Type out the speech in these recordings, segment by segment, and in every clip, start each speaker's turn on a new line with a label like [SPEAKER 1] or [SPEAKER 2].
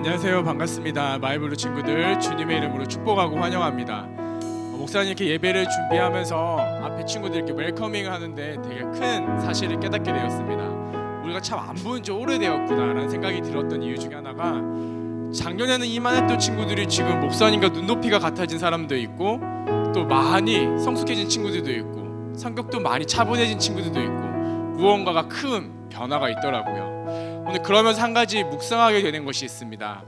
[SPEAKER 1] 안녕하세요. 반갑습니다. 마이블루 친구들 주님의 이름으로 축복하고 환영합니다. 목사님 이렇게 예배를 준비하면서 앞에 친구들 이렇게 웰커밍을 하는데 되게 큰 사실을 깨닫게 되었습니다. 우리가 참 안 본 지 오래되었구나라는 생각이 들었던 이유 중에 하나가, 작년에는 이만했던 친구들이 지금 목사님과 눈높이가 같아진 사람도 있고, 또 많이 성숙해진 친구들도 있고, 성격도 많이 차분해진 친구들도 있고, 무언가가 큰 변화가 있더라고요. 오늘 그러면서 한 가지 묵상하게 되는 것이 있습니다.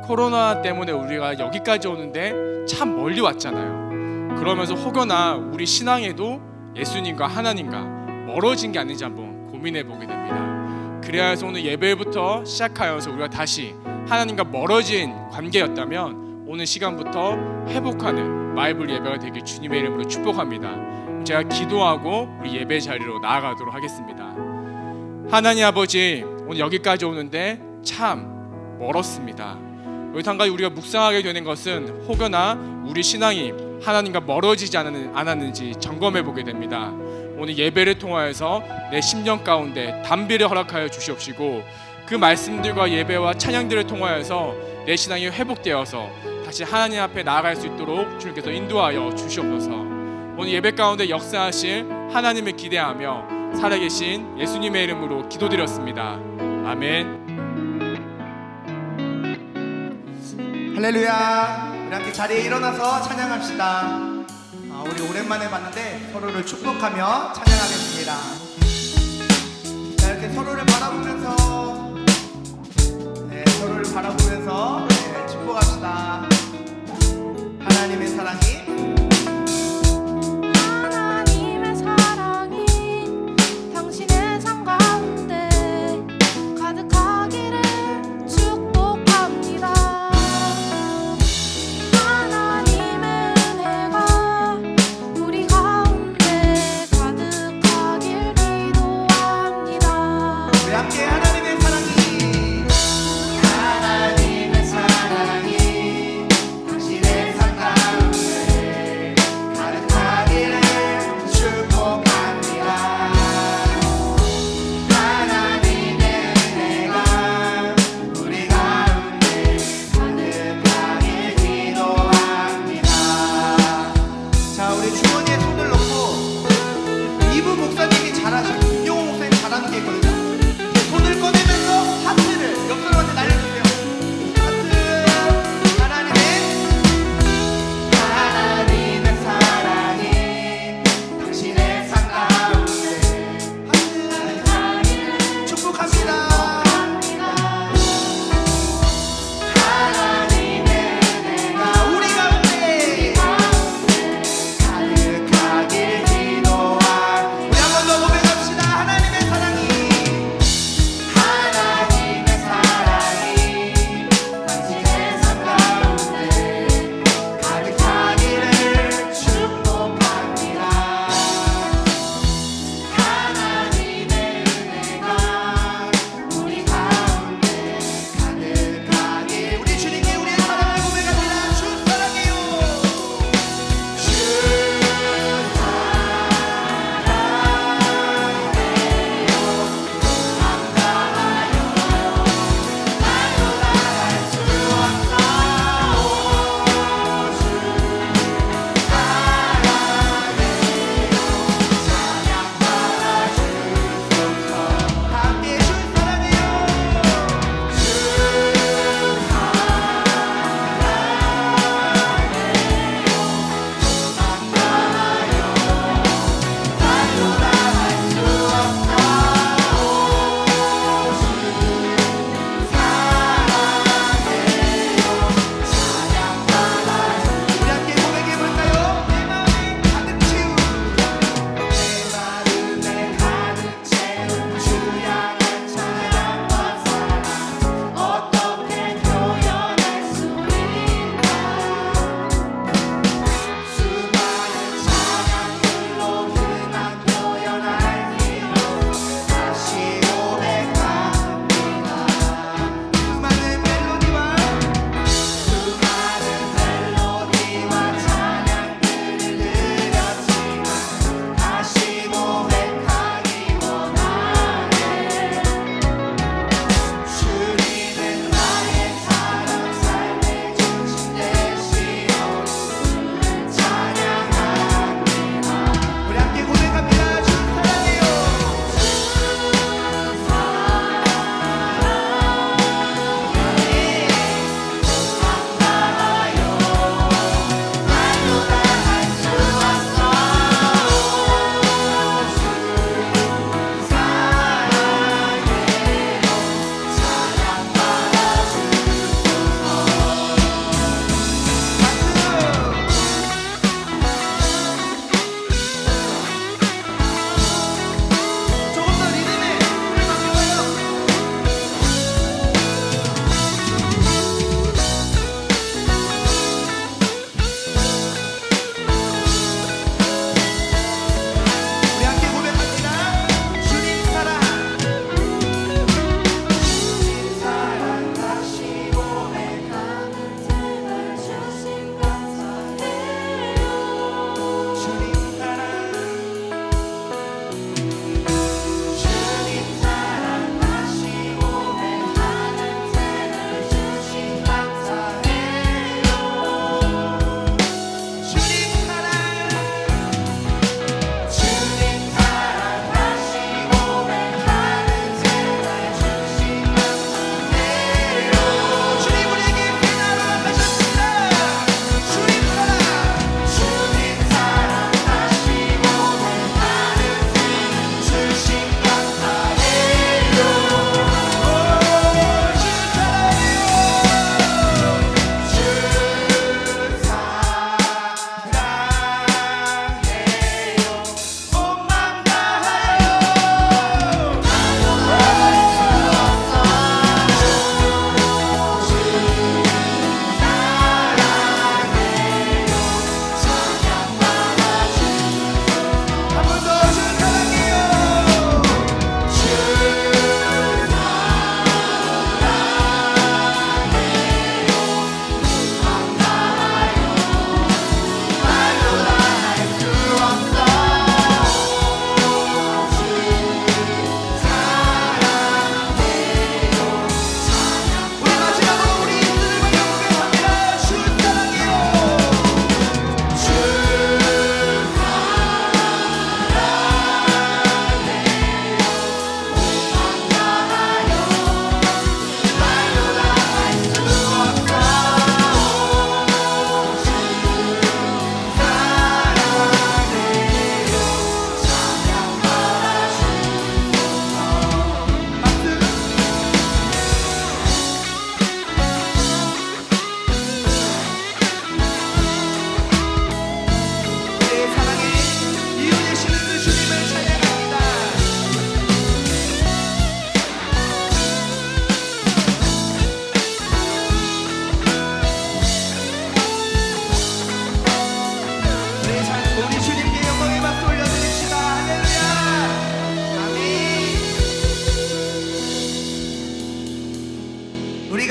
[SPEAKER 1] 코로나 때문에 우리가 여기까지 오는데 참 멀리 왔잖아요. 그러면서 혹여나 우리 신앙에도 예수님과 하나님과 멀어진 게 아닌지 한번 고민해 보게 됩니다. 그래야 해서 오늘 예배부터 시작하여서 우리가 다시 하나님과 멀어진 관계였다면 오늘 시간부터 회복하는 마이블 예배가 되길 주님의 이름으로 축복합니다. 제가 기도하고 우리 예배 자리로 나아가도록 하겠습니다. 하나님 아버지, 오늘 여기까지 오는데 참 멀었습니다. 여기서 한 가지 우리가 묵상하게 되는 것은 혹여나 우리 신앙이 하나님과 멀어지지 않았는지 점검해 보게 됩니다. 오늘 예배를 통하여서 내 심령 가운데 담비를 허락하여 주시옵시고, 그 말씀들과 예배와 찬양들을 통하여서 내 신앙이 회복되어서 다시 하나님 앞에 나아갈 수 있도록 주님께서 인도하여 주시옵소서. 오늘 예배 가운데 역사하실 하나님을 기대하며 살아계신 예수님의 이름으로 기도드렸습니다. 아멘.
[SPEAKER 2] 할렐루야. 우리 함께 자리에 일어나서 찬양합시다. 우리 오랜만에 봤는데 서로를 축복하며 찬양하겠습니다. 자, 이렇게 서로를 바라보면서 축복합시다. 하나님의 사랑이
[SPEAKER 3] 당신의 삶 가운데 가득하기를 축복합니다. 하나님의 은혜가 우리 가운데 가득하길 기도합니다.
[SPEAKER 2] 우리 함께 하나님의 사랑이 당신의 삶 가운데 가득하기를 축복합니다. 하나님의 은혜가 우리 가운데 가득하길 기도합니다. 자, 우리 주머니에 손을 넣고 이부 목사님이 잘하시고 김용호 목사님 잘하는 게 있거든요. 손을 꺼내면서 하트를 옆 사람한테 날려주세요. 하트. 하나님의 사랑이 당신의 삶 가운데 하트. 축복합니다. 하나님의 은혜가 우리 가운데 가득하길 기도하. 우리 한 번 더 고백합시다. 하나님의 사랑이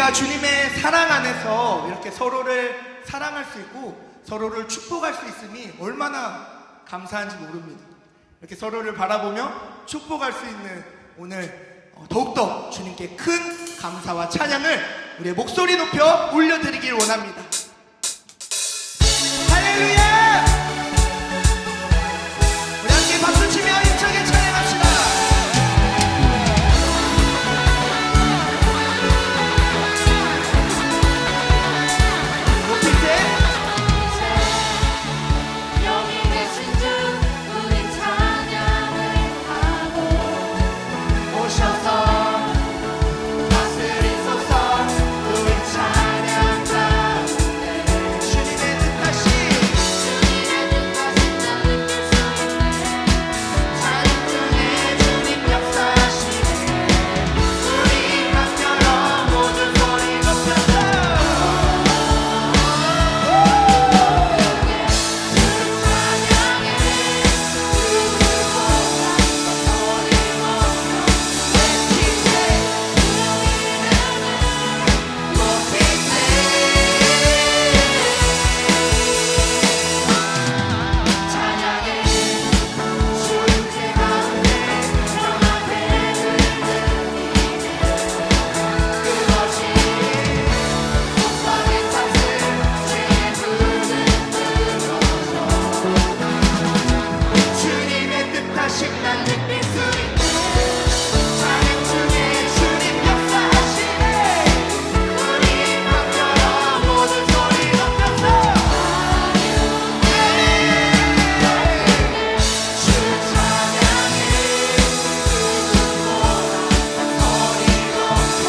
[SPEAKER 2] 우리가 주님의 사랑 안에서 이렇게 서로를 사랑할 수 있고 서로를 축복할 수 있음이 얼마나 감사한지 모릅니다. 이렇게 서로를 바라보며 축복할 수 있는 오늘 더욱더 주님께 큰 감사와 찬양을 우리의 목소리 높여 올려드리길 원합니다. 할렐루야! 우리 함께 박수치며 힘차게 찬양합시다.
[SPEAKER 3] 여기 계신 주 우리 찬양을 하고
[SPEAKER 2] 오셔서 다스리소서 우리 찬양 가운데 주님의 뜻하신
[SPEAKER 3] 주님의 뜻하신 자 느낄 수 있네
[SPEAKER 2] 찬양 중에 주님 역사하시네 우리 각 열어 모든 소리 높여서 주님의 뜻하신 날 느낄 수 있네 찬양 중에 주님 역사하시네 우리 각 열어 모든 소리 높여서 주 찬양해 소리 높여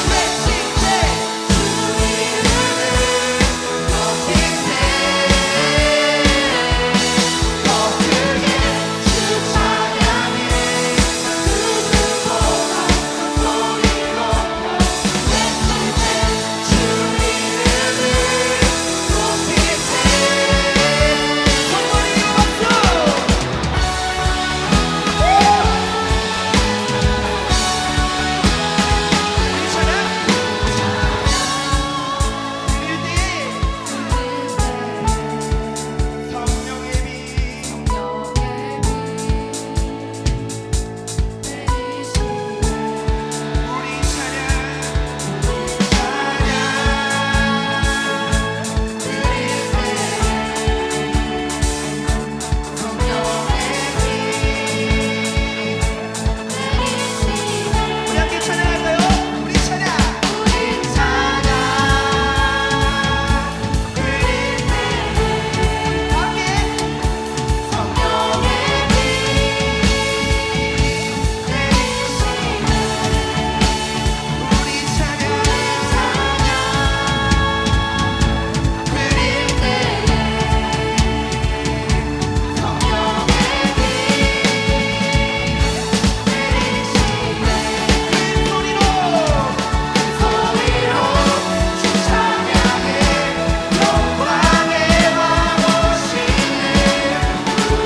[SPEAKER 2] 외치세 주 이름을 높이세 더 크게 주 찬양해 그들보다 소리 높여 외치세 주 이름을 높이세 손머리 박수 우리 찬양 드리니 성령의 빛 우리 찬양 드릴 때 성령의 빛 우리 함께 찬양할까요? 우리 찬양 드릴 때 함께 성령의 우리 찬양 드릴 때 성령의 소리로 주 찬양해 영광의 왕 오시네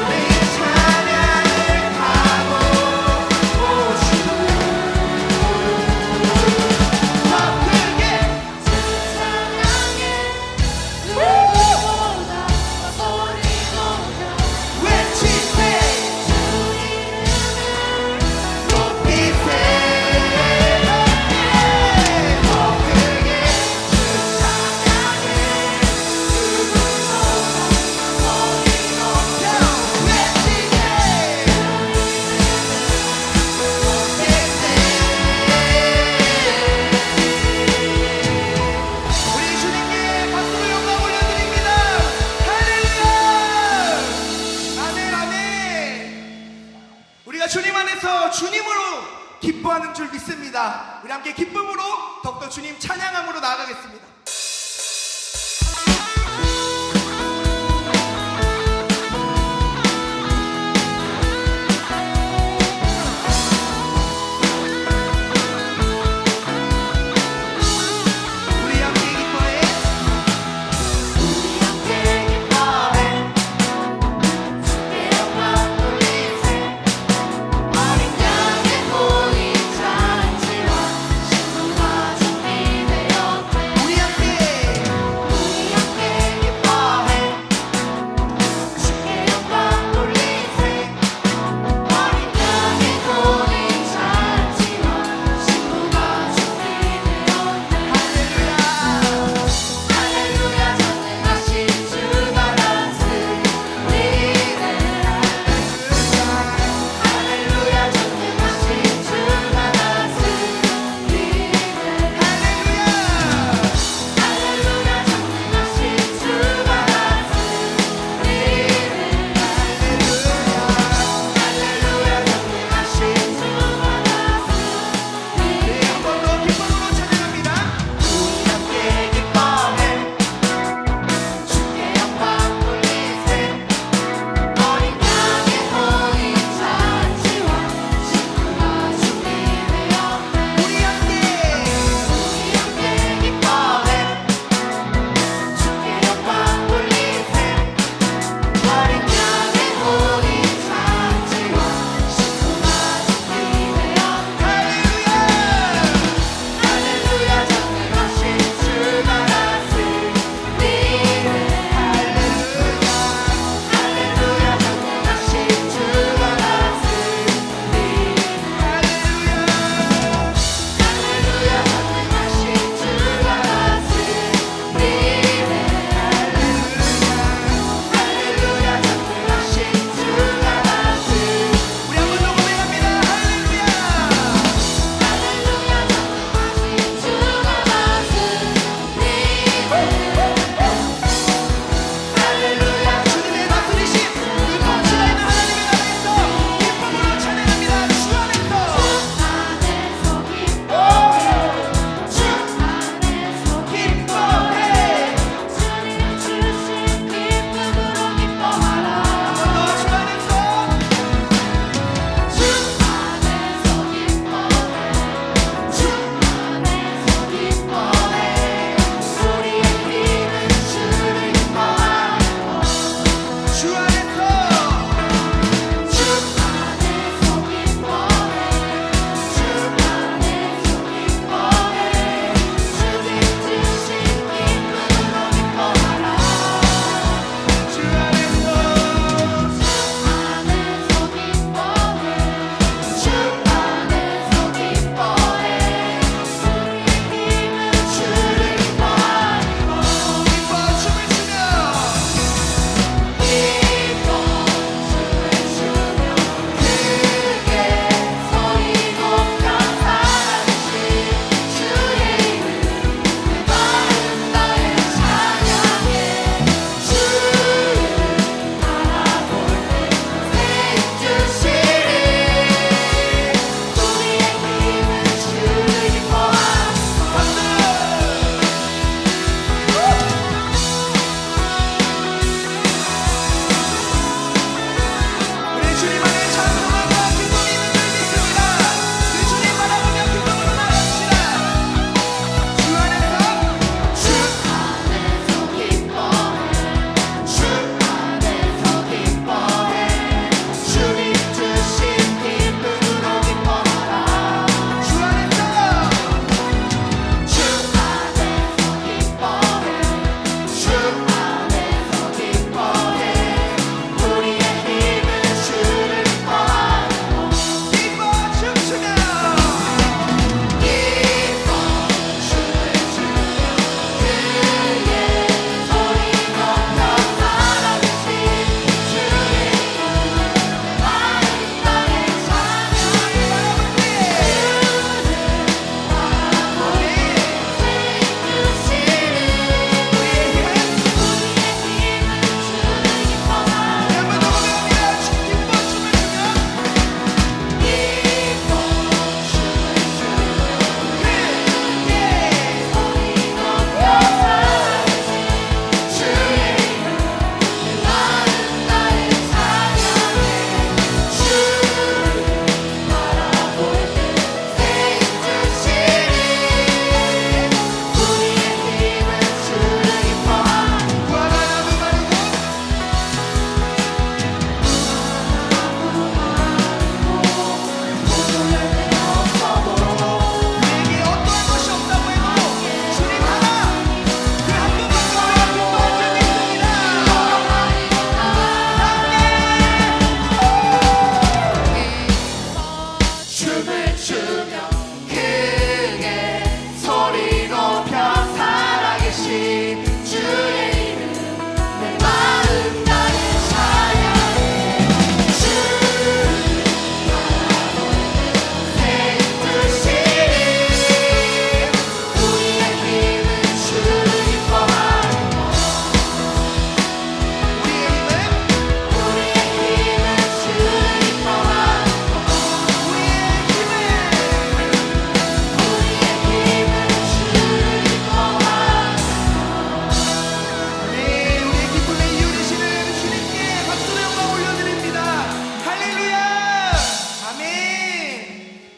[SPEAKER 2] 우리 찬양을 하고 오시네 더 크게 외치세 높이세 더 크게 주 찬양해 소리 높여 외치세 우리 주님께 박수로 영광 올려드립니다. 할렐루야! 아멘 아멘. 우리가 주님 안에서 주님으로 기뻐하는 줄 믿습니다. 우리 함께 기쁨으로 더욱더 주님 찬양함으로 나아가겠습니다. 우리 함께 기뻐해
[SPEAKER 3] 주께 영광 돌리세 어린 양의 보이 잔치와 신부가 준비되어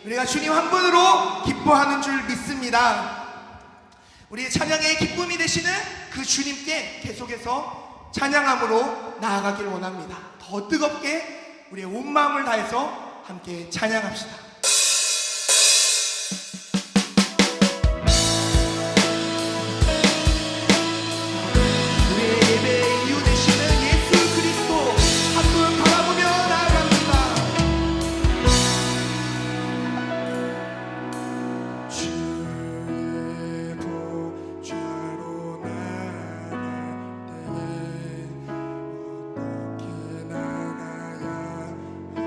[SPEAKER 2] 우리가 주님 한 분으로 기뻐하는 줄 믿습니다. 우리의 찬양의 기쁨이 되시는 그 주님께 계속해서 찬양함으로 나아가길 원합니다. 더 뜨겁게 우리의 온 마음을 다해서 함께 찬양합시다. 우리의 예배의 이유 되시는 예수 그리스도 한 분 바라보며 나아갑니다. 주의 보좌로 나갈 때에 어떻게 나가야 할까?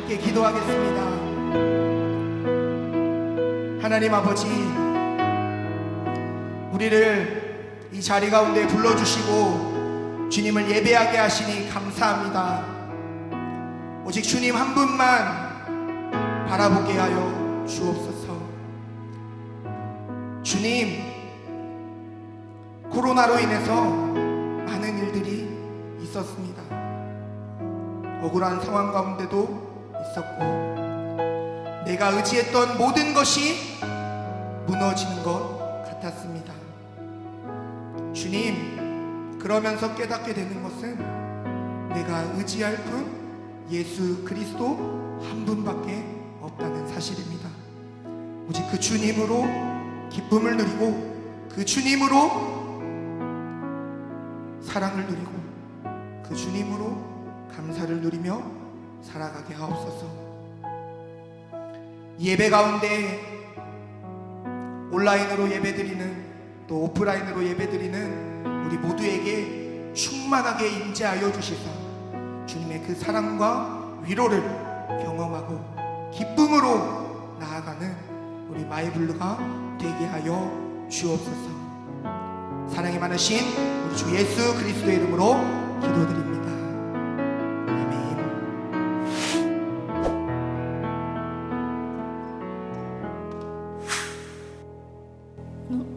[SPEAKER 2] 함께 기도하겠습니다. 하나님 아버지, 우리를 이 자리 가운데 불러주시고 주님을 예배하게 하시니 감사합니다. 오직 주님 한 분만 바라보게 하여 주옵소서. 주님, 코로나로 인해서 많은 일들이 있었습니다. 억울한 상황 가운데도 있었고, 내가 의지했던 모든 것이 무너지는 것 같았습니다. 주님, 그러면서 깨닫게 되는 것은 내가 의지할 분 예수 그리스도 한 분밖에 없다는 사실입니다. 오직 그 주님으로 기쁨을 누리고, 그 주님으로 사랑을 누리고, 그 주님으로 감사를 누리며 살아가게 하옵소서. 예배 가운데 온라인으로 예배드리는, 또 오프라인으로 예배드리는 우리 모두에게 충만하게 임재하여 주시사 주님의 그 사랑과 위로를 경험하고 기쁨으로 나아가는 우리 마이블루가 되게 하여 주옵소서. 사랑이 많으신 우리 주 예수 그리스도의 이름으로 기도드립니다. 아멘.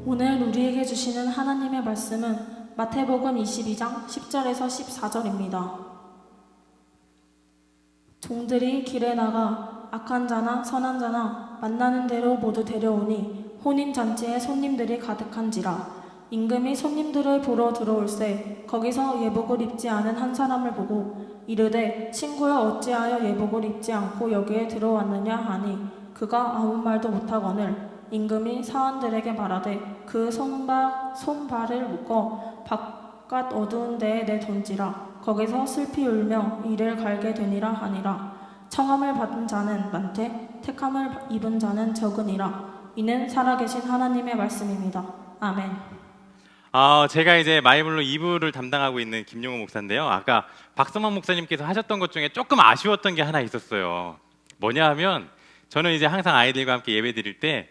[SPEAKER 4] 오늘 우리에게 주시는 하나님의 말씀은 마태복음 22장 10절에서 14절입니다. 종들이 길에 나가 악한 자나 선한 자나 만나는 대로 모두 데려오니 혼인잔치에 손님들이 가득한지라. 임금이 손님들을 보러 들어올세 거기서 예복을 입지 않은 한 사람을 보고 이르되 친구여 어찌하여 예복을 입지 않고 여기에 들어왔느냐 하니 그가 아무 말도 못하거늘 임금이 사원들에게 말하되 그 손발을 묶어 바깥 어두운 데에 내던지라. 거기서 슬피 울며 이를 갈게 되니라 하니라. 청함을 받은 자는 많되 택함을 입은 자는 적으니라. 이는 살아계신 하나님의 말씀입니다. 아멘.
[SPEAKER 5] 제가 이제 마이블로 2부를 담당하고 있는 김용호 목사인데요. 아까 박성만 목사님께서 하셨던 것 중에 조금 아쉬웠던 게 하나 있었어요. 뭐냐 하면 저는 이제 항상 아이들과 함께 예배 드릴 때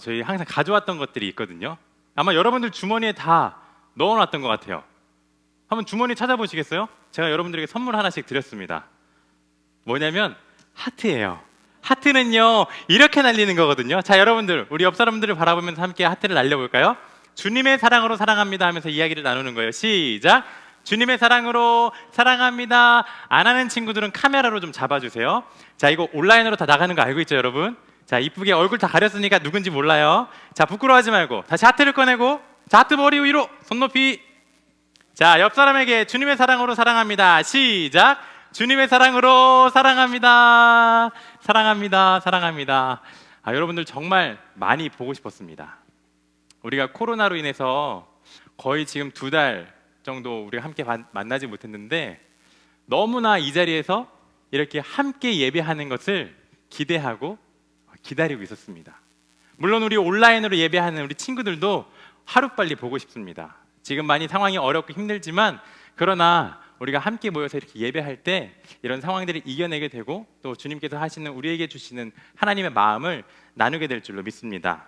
[SPEAKER 5] 저희 항상 가져왔던 것들이 있거든요. 아마 여러분들 주머니에 다 넣어놨던 것 같아요. 한번 주머니 찾아보시겠어요? 제가 여러분들에게 선물 하나씩 드렸습니다. 뭐냐면 하트예요. 하트는요 이렇게 날리는 거거든요. 자, 여러분들 우리 옆 사람들을 바라보면서 함께 하트를 날려볼까요? 주님의 사랑으로 사랑합니다 하면서 이야기를 나누는 거예요. 시작! 주님의 사랑으로 사랑합니다. 안 하는 친구들은 카메라로 좀 잡아주세요. 자, 이거 온라인으로 다 나가는 거 알고 있죠, 여러분? 자, 이쁘게 얼굴 다 가렸으니까 누군지 몰라요. 자, 부끄러워하지 말고 다시 하트를 꺼내고, 자, 하트 머리 위로 손 높이. 자, 옆 사람에게 주님의 사랑으로 사랑합니다. 시작! 주님의 사랑으로 사랑합니다. 사랑합니다. 사랑합니다. 여러분들 정말 많이 보고 싶었습니다. 우리가 코로나로 인해서 거의 지금 2달 정도 우리가 함께 만나지 못했는데 너무나 이 자리에서 이렇게 함께 예배하는 것을 기대하고 기다리고 있었습니다. 물론 우리 온라인으로 예배하는 우리 친구들도 하루빨리 보고 싶습니다. 지금 많이 상황이 어렵고 힘들지만 그러나 우리가 함께 모여서 이렇게 예배할 때 이런 상황들을 이겨내게 되고 또 주님께서 하시는 우리에게 주시는 하나님의 마음을 나누게 될 줄로 믿습니다.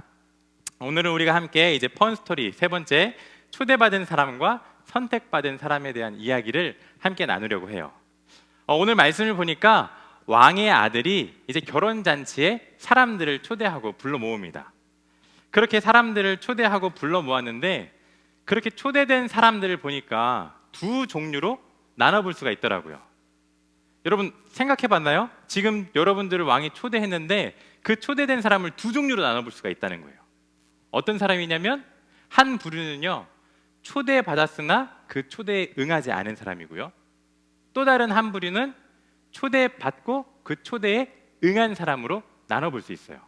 [SPEAKER 5] 오늘은 우리가 함께 이제 펀스토리 3번째 초대받은 사람과 선택받은 사람에 대한 이야기를 함께 나누려고 해요. 오늘 말씀을 보니까 왕의 아들이 이제 결혼잔치에 사람들을 초대하고 불러 모읍니다. 그렇게 사람들을 초대하고 불러 모았는데 그렇게 초대된 사람들을 보니까 2 종류로 나눠볼 수가 있더라고요. 여러분 생각해 봤나요? 지금 여러분들을 왕이 초대했는데 그 초대된 사람을 2 종류로 나눠볼 수가 있다는 거예요. 어떤 사람이냐면 한 부류는요 초대받았으나 그 초대에 응하지 않은 사람이고요, 또 다른 한 부류는 초대받고 그 초대에 응한 사람으로 나눠볼 수 있어요.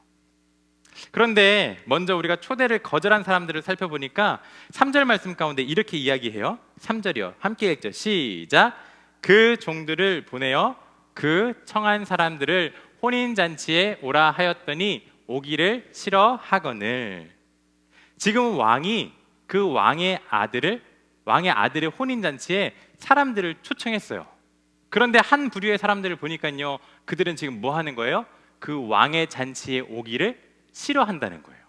[SPEAKER 5] 그런데 먼저 우리가 초대를 거절한 사람들을 살펴보니까 3절 말씀 가운데 이렇게 이야기해요. 3절이요. 함께 읽죠. 시작! 그 종들을 보내어 그 청한 사람들을 혼인잔치에 오라 하였더니 오기를 싫어하거늘. 지금 왕이 그 왕의 아들의 혼인잔치에 사람들을 초청했어요. 그런데 한 부류의 사람들을 보니까요, 그들은 지금 뭐 하는 거예요? 그 왕의 잔치에 오기를 싫어한다는 거예요.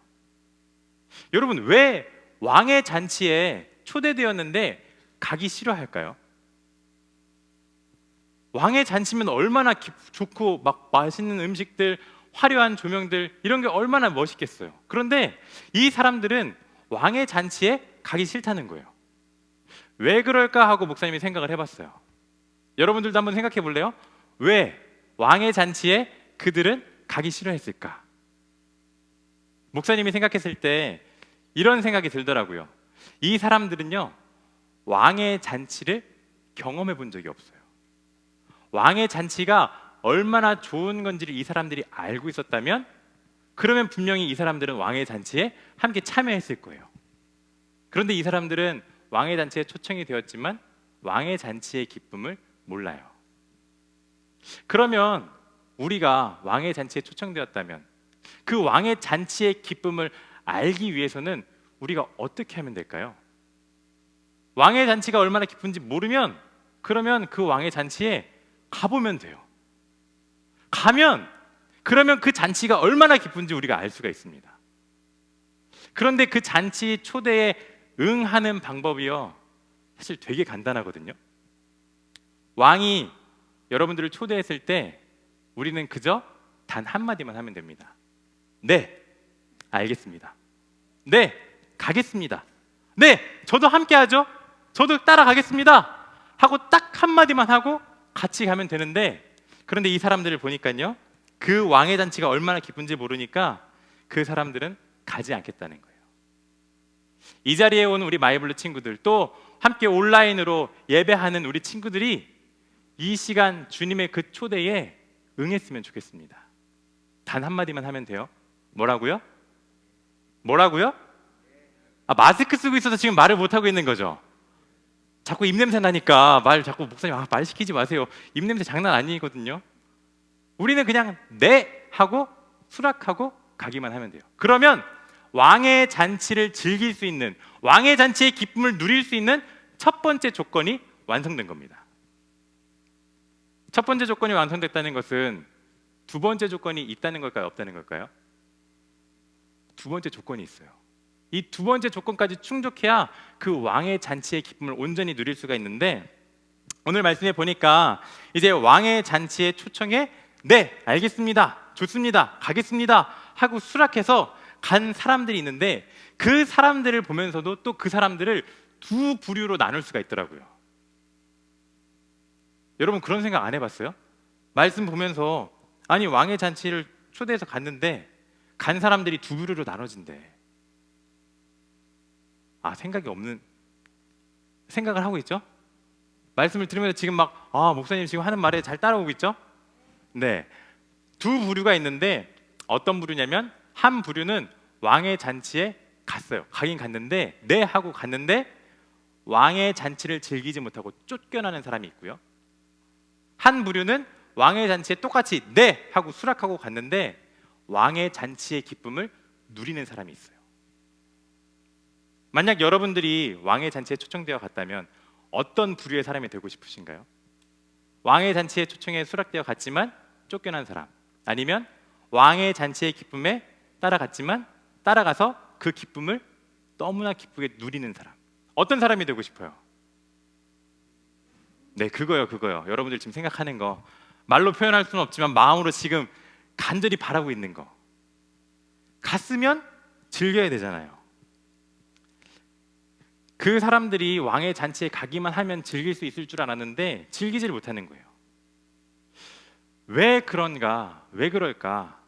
[SPEAKER 5] 여러분, 왜 왕의 잔치에 초대되었는데 가기 싫어할까요? 왕의 잔치면 얼마나 좋고 막 맛있는 음식들, 화려한 조명들, 이런 게 얼마나 멋있겠어요. 그런데 이 사람들은 왕의 잔치에 가기 싫다는 거예요. 왜 그럴까 하고 목사님이 생각을 해봤어요. 여러분들도 한번 생각해 볼래요? 왜 왕의 잔치에 그들은 가기 싫어했을까? 목사님이 생각했을 때 이런 생각이 들더라고요. 이 사람들은요, 왕의 잔치를 경험해 본 적이 없어요. 왕의 잔치가 얼마나 좋은 건지를 이 사람들이 알고 있었다면, 그러면 분명히 이 사람들은 왕의 잔치에 함께 참여했을 거예요. 그런데 이 사람들은 왕의 잔치에 초청이 되었지만 왕의 잔치의 기쁨을 몰라요. 그러면 우리가 왕의 잔치에 초청되었다면 그 왕의 잔치의 기쁨을 알기 위해서는 우리가 어떻게 하면 될까요? 왕의 잔치가 얼마나 기쁜지 모르면 그러면 그 왕의 잔치에 가보면 돼요. 가면 그러면 그 잔치가 얼마나 기쁜지 우리가 알 수가 있습니다. 그런데 그 잔치 초대에 응하는 방법이요, 사실 되게 간단하거든요. 왕이 여러분들을 초대했을 때 우리는 그저 단 한마디만 하면 됩니다. 네, 알겠습니다. 네, 가겠습니다. 네, 저도 함께 하죠. 저도 따라가겠습니다 하고 딱 한마디만 하고 같이 가면 되는데, 그런데 이 사람들을 보니까요, 그 왕의 잔치가 얼마나 기쁜지 모르니까 그 사람들은 가지 않겠다는 거예요. 이 자리에 온 우리 마이블루 친구들, 또 함께 온라인으로 예배하는 우리 친구들이 이 시간 주님의 그 초대에 응했으면 좋겠습니다. 단 한마디만 하면 돼요. 뭐라고요? 뭐라고요? 마스크 쓰고 있어서 지금 말을 못하고 있는 거죠. 자꾸 입냄새 나니까 자꾸 목사님 말 시키지 마세요. 입냄새 장난 아니거든요. 우리는 그냥 네 하고 수락하고 가기만 하면 돼요. 그러면 왕의 잔치를 즐길 수 있는, 왕의 잔치의 기쁨을 누릴 수 있는 첫 번째 조건이 완성된 겁니다. 첫 번째 조건이 완성됐다는 것은 두 번째 조건이 있다는 걸까요? 없다는 걸까요? 두 번째 조건이 있어요. 이 두 번째 조건까지 충족해야 그 왕의 잔치의 기쁨을 온전히 누릴 수가 있는데, 오늘 말씀에 보니까 이제 왕의 잔치의 초청에 네, 알겠습니다, 좋습니다, 가겠습니다 하고 수락해서 간 사람들이 있는데, 그 사람들을 보면서도 또 그 사람들을 두 부류로 나눌 수가 있더라고요. 여러분 그런 생각 안 해봤어요? 말씀 보면서 아니 왕의 잔치를 초대해서 갔는데 간 사람들이 두 부류로 나눠진대. 생각이 없는 생각을 하고 있죠? 말씀을 들으면서 지금 막 목사님 지금 하는 말에 잘 따라오고 있죠? 네, 두 부류가 있는데 어떤 부류냐면, 한 부류는 왕의 잔치에 갔어요. 가긴 갔는데 네 하고 갔는데 왕의 잔치를 즐기지 못하고 쫓겨나는 사람이 있고요. 한 부류는 왕의 잔치에 똑같이 네 하고 수락하고 갔는데 왕의 잔치의 기쁨을 누리는 사람이 있어요. 만약 여러분들이 왕의 잔치에 초청되어 갔다면 어떤 부류의 사람이 되고 싶으신가요? 왕의 잔치에 초청에 수락되어 갔지만 쫓겨난 사람, 아니면 왕의 잔치의 기쁨에 따라갔지만 따라가서 그 기쁨을 너무나 기쁘게 누리는 사람, 어떤 사람이 되고 싶어요? 네, 그거요. 여러분들 지금 생각하는 거 말로 표현할 수는 없지만 마음으로 지금 간절히 바라고 있는 거. 갔으면 즐겨야 되잖아요. 그 사람들이 왕의 잔치에 가기만 하면 즐길 수 있을 줄 알았는데 즐기질 못하는 거예요. 왜 그런가? 왜 그럴까?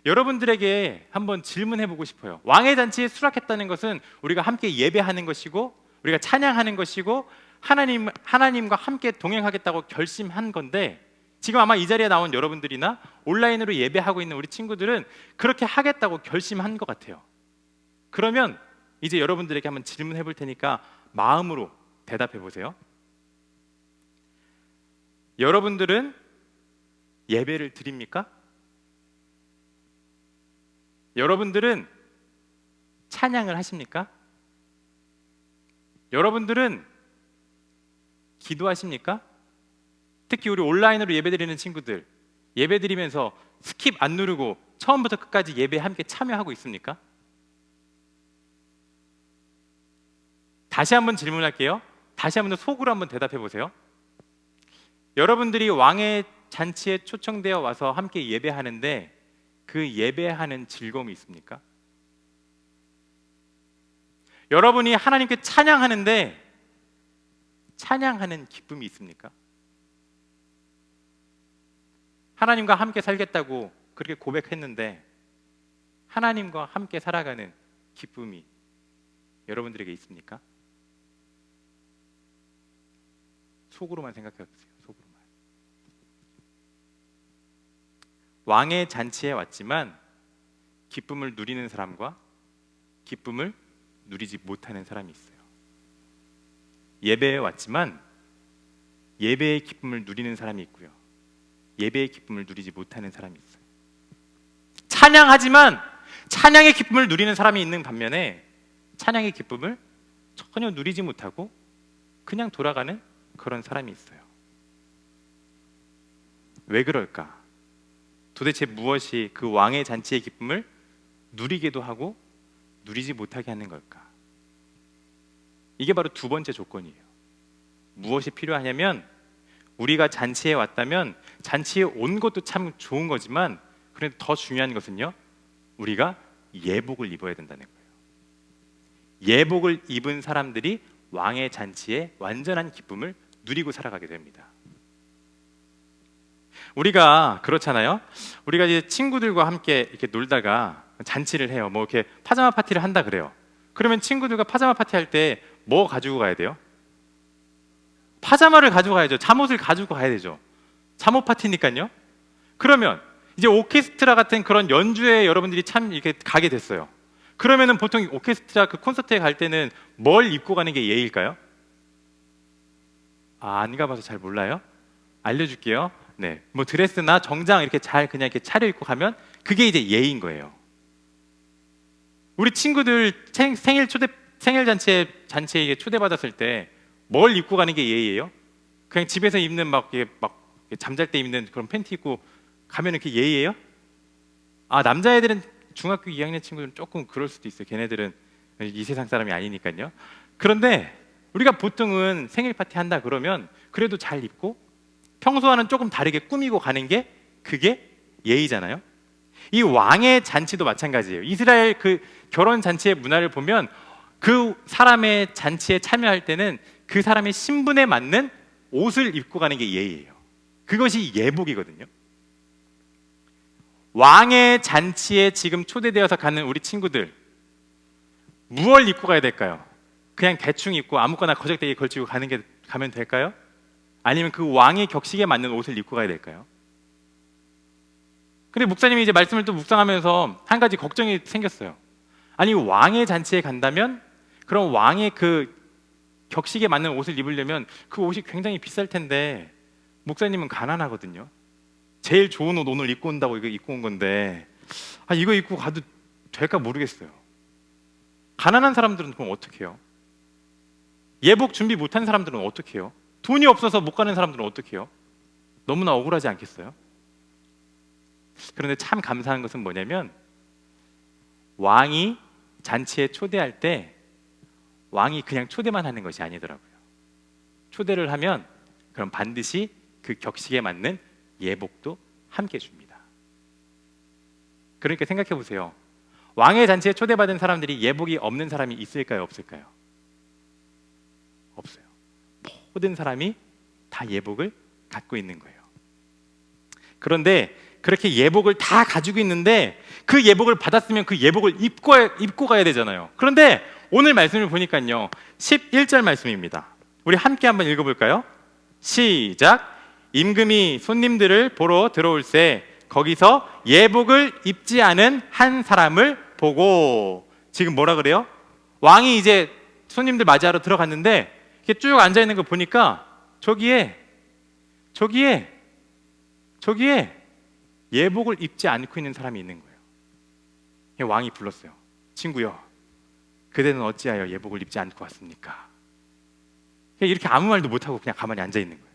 [SPEAKER 5] 여러분들에게 한번 질문해 보고 싶어요. 왕의 잔치에 수락했다는 것은 우리가 함께 예배하는 것이고 우리가 찬양하는 것이고 하나님과 함께 동행하겠다고 결심한 건데, 지금 아마 이 자리에 나온 여러분들이나 온라인으로 예배하고 있는 우리 친구들은 그렇게 하겠다고 결심한 것 같아요. 그러면 이제 여러분들에게 한번 질문해 볼 테니까 마음으로 대답해 보세요. 여러분들은 예배를 드립니까? 여러분들은 찬양을 하십니까? 여러분들은 기도하십니까? 특히 우리 온라인으로 예배드리는 친구들, 예배드리면서 스킵 안 누르고 처음부터 끝까지 예배에 함께 참여하고 있습니까? 다시 한번 질문할게요. 다시 한번 더 속으로 한번 대답해 보세요. 여러분들이 왕의 잔치에 초청되어 와서 함께 예배하는데 그 예배하는 즐거움이 있습니까? 여러분이 하나님께 찬양하는데 찬양하는 기쁨이 있습니까? 하나님과 함께 살겠다고 그렇게 고백했는데 하나님과 함께 살아가는 기쁨이 여러분들에게 있습니까? 속으로만 생각해 보세요. 속으로만. 왕의 잔치에 왔지만 기쁨을 누리는 사람과 기쁨을 누리지 못하는 사람이 있어요. 예배에 왔지만 예배의 기쁨을 누리는 사람이 있고요. 예배의 기쁨을 누리지 못하는 사람이 있어요. 찬양하지만 찬양의 기쁨을 누리는 사람이 있는 반면에 찬양의 기쁨을 전혀 누리지 못하고 그냥 돌아가는 그런 사람이 있어요. 왜 그럴까? 도대체 무엇이 그 왕의 잔치의 기쁨을 누리게도 하고 누리지 못하게 하는 걸까? 이게 바로 두 번째 조건이에요. 무엇이 필요하냐면 우리가 잔치에 왔다면 잔치에 온 것도 참 좋은 거지만 그런데 더 중요한 것은요, 우리가 예복을 입어야 된다는 거예요. 예복을 입은 사람들이 왕의 잔치에 완전한 기쁨을 누리고 살아가게 됩니다. 우리가 그렇잖아요. 우리가 이제 친구들과 함께 이렇게 놀다가 잔치를 해요. 뭐 이렇게 파자마 파티를 한다 그래요. 그러면 친구들과 파자마 파티 할 때 뭐 가지고 가야 돼요? 파자마를 가지고 가야죠. 잠옷을 가지고 가야 되죠. 잠옷 파티니까요. 그러면 이제 오케스트라 같은 그런 연주에 여러분들이 참 이렇게 가게 됐어요. 그러면은 보통 오케스트라 그 콘서트에 갈 때는 뭘 입고 가는 게 예의일까요? 안 가봐서 잘 몰라요. 알려줄게요. 네, 뭐 드레스나 정장 이렇게 잘 그냥 이렇게 차려입고 가면 그게 이제 예의인 거예요. 우리 친구들 생일 잔치에 초대받았을 때 뭘 입고 가는 게 예의예요? 그냥 집에서 입는 막 잠잘 때 입는 그런 팬티 입고 가면은 그게 예의예요? 아, 남자애들은 중학교 2학년 친구들은 조금 그럴 수도 있어요. 걔네들은 이 세상 사람이 아니니까요. 그런데 우리가 보통은 생일 파티 한다 그러면 그래도 잘 입고 평소와는 조금 다르게 꾸미고 가는 게 그게 예의잖아요. 이 왕의 잔치도 마찬가지예요. 이스라엘 그 결혼 잔치의 문화를 보면 그 사람의 잔치에 참여할 때는 그 사람의 신분에 맞는 옷을 입고 가는 게 예의예요. 그것이 예복이거든요. 왕의 잔치에 지금 초대되어서 가는 우리 친구들, 무엇을 입고 가야 될까요? 그냥 대충 입고 아무거나 거적대기 걸치고 가면 될까요? 아니면 그 왕의 격식에 맞는 옷을 입고 가야 될까요? 근데 목사님이 이제 말씀을 또 묵상하면서 한 가지 걱정이 생겼어요. 아니, 왕의 잔치에 간다면 그럼 왕의 그 격식에 맞는 옷을 입으려면 그 옷이 굉장히 비쌀 텐데 목사님은 가난하거든요. 제일 좋은 옷 오늘 입고 온다고 이거 입고 온 건데 이거 입고 가도 될까 모르겠어요. 가난한 사람들은 그럼 어떻게 해요? 예복 준비 못한 사람들은 어떻게 해요? 돈이 없어서 못 가는 사람들은 어떻게 해요? 너무나 억울하지 않겠어요? 그런데 참 감사한 것은 뭐냐면 왕이 잔치에 초대할 때 왕이 그냥 초대만 하는 것이 아니더라고요. 초대를 하면 그럼 반드시 그 격식에 맞는 예복도 함께 줍니다. 그러니까 생각해 보세요. 왕의 잔치에 초대받은 사람들이 예복이 없는 사람이 있을까요? 없을까요? 없어요. 모든 사람이 다 예복을 갖고 있는 거예요. 그런데 그렇게 예복을 다 가지고 있는데 그 예복을 받았으면 그 예복을 입고 가야 되잖아요. 그런데 오늘 말씀을 보니까요, 11절 말씀입니다. 우리 함께 한번 읽어볼까요? 시작. 임금이 손님들을 보러 들어올새 거기서 예복을 입지 않은 한 사람을 보고, 지금 뭐라 그래요? 왕이 이제 손님들 맞이하러 들어갔는데 이렇게 쭉 앉아 있는 거 보니까 저기에 예복을 입지 않고 있는 사람이 있는 거예요. 왕이 불렀어요. 친구여, 그대는 어찌하여 예복을 입지 않고 왔습니까? 이렇게 아무 말도 못하고 그냥 가만히 앉아 있는 거예요.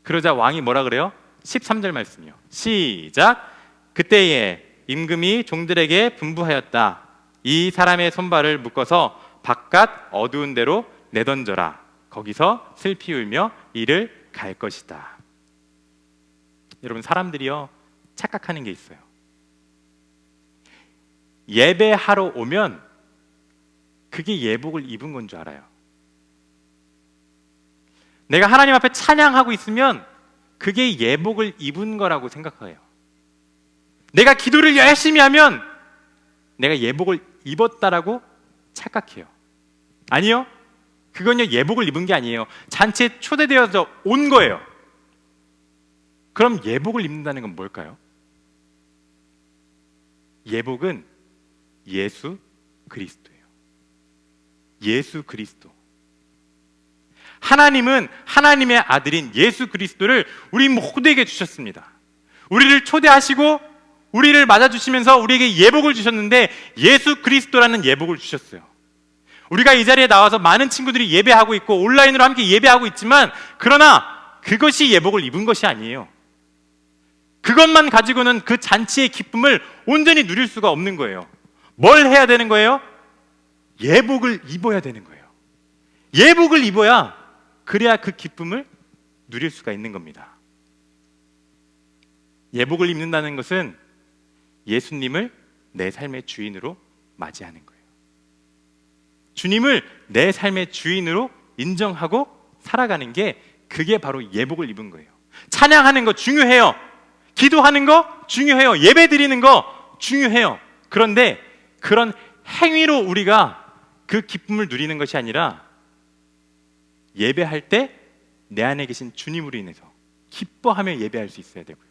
[SPEAKER 5] 그러자 왕이 뭐라 그래요? 13절 말씀이요. 시작. 그때에 임금이 종들에게 분부하였다. 이 사람의 손발을 묶어서 바깥 어두운 데로 내던져라. 거기서 슬피 울며 이를 갈 것이다. 여러분, 사람들이요 착각하는 게 있어요. 예배하러 오면 그게 예복을 입은 건 줄 알아요. 내가 하나님 앞에 찬양하고 있으면 그게 예복을 입은 거라고 생각해요. 내가 기도를 열심히 하면 내가 예복을 입었다라고 착각해요. 아니요, 그건요 예복을 입은 게 아니에요. 잔치에 초대되어서 온 거예요. 그럼 예복을 입는다는 건 뭘까요? 예복은 예수 그리스도예요. 예수 그리스도. 하나님은 하나님의 아들인 예수 그리스도를 우리 모두에게 주셨습니다. 우리를 초대하시고 우리를 맞아주시면서 우리에게 예복을 주셨는데 예수 그리스도라는 예복을 주셨어요. 우리가 이 자리에 나와서 많은 친구들이 예배하고 있고 온라인으로 함께 예배하고 있지만, 그러나 그것이 예복을 입은 것이 아니에요. 그것만 가지고는 그 잔치의 기쁨을 온전히 누릴 수가 없는 거예요. 뭘 해야 되는 거예요? 예복을 입어야 되는 거예요. 예복을 입어야 그래야 그 기쁨을 누릴 수가 있는 겁니다. 예복을 입는다는 것은 예수님을 내 삶의 주인으로 맞이하는 거예요. 주님을 내 삶의 주인으로 인정하고 살아가는 게, 그게 바로 예복을 입은 거예요. 찬양하는 거 중요해요. 기도하는 거 중요해요. 예배 드리는 거 중요해요. 그런데 그런 행위로 우리가 그 기쁨을 누리는 것이 아니라, 예배할 때 내 안에 계신 주님으로 인해서 기뻐하며 예배할 수 있어야 되고요.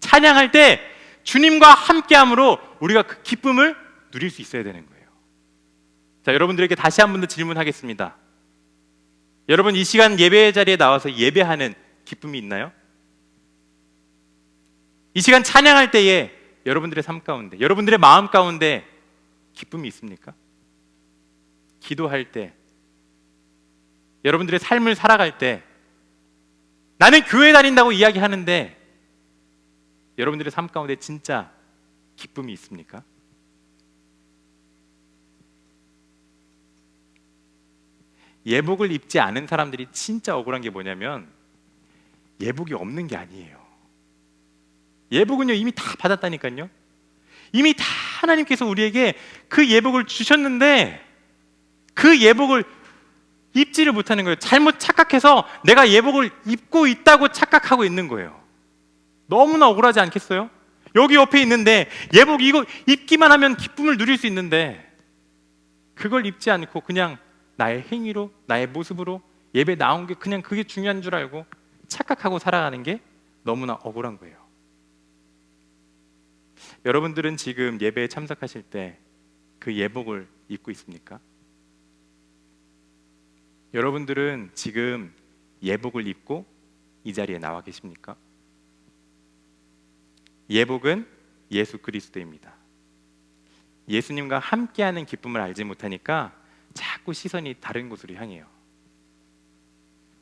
[SPEAKER 5] 찬양할 때 주님과 함께함으로 우리가 그 기쁨을 누릴 수 있어야 되는 거예요. 자, 여러분들에게 다시 한 번 더 질문하겠습니다. 여러분, 이 시간 예배 자리에 나와서 예배하는 기쁨이 있나요? 이 시간 찬양할 때에 여러분들의 삶 가운데, 여러분들의 마음 가운데 기쁨이 있습니까? 기도할 때, 여러분들의 삶을 살아갈 때, 나는 교회 다닌다고 이야기하는데 여러분들의 삶 가운데 진짜 기쁨이 있습니까? 예복을 입지 않은 사람들이 진짜 억울한 게 뭐냐면, 예복이 없는 게 아니에요. 예복은요 이미 다 받았다니까요. 이미 다 하나님께서 우리에게 그 예복을 주셨는데 그 예복을 입지를 못하는 거예요. 잘못 착각해서 내가 예복을 입고 있다고 착각하고 있는 거예요. 너무나 억울하지 않겠어요? 여기 옆에 있는데 예복 이거 입기만 하면 기쁨을 누릴 수 있는데, 그걸 입지 않고 그냥 나의 행위로, 나의 모습으로 예배 나온 게 그냥 그게 중요한 줄 알고 착각하고 살아가는 게 너무나 억울한 거예요. 여러분들은 지금 예배에 참석하실 때 그 예복을 입고 있습니까? 여러분들은 지금 예복을 입고 이 자리에 나와 계십니까? 예복은 예수 그리스도입니다. 예수님과 함께하는 기쁨을 알지 못하니까 자꾸 시선이 다른 곳으로 향해요.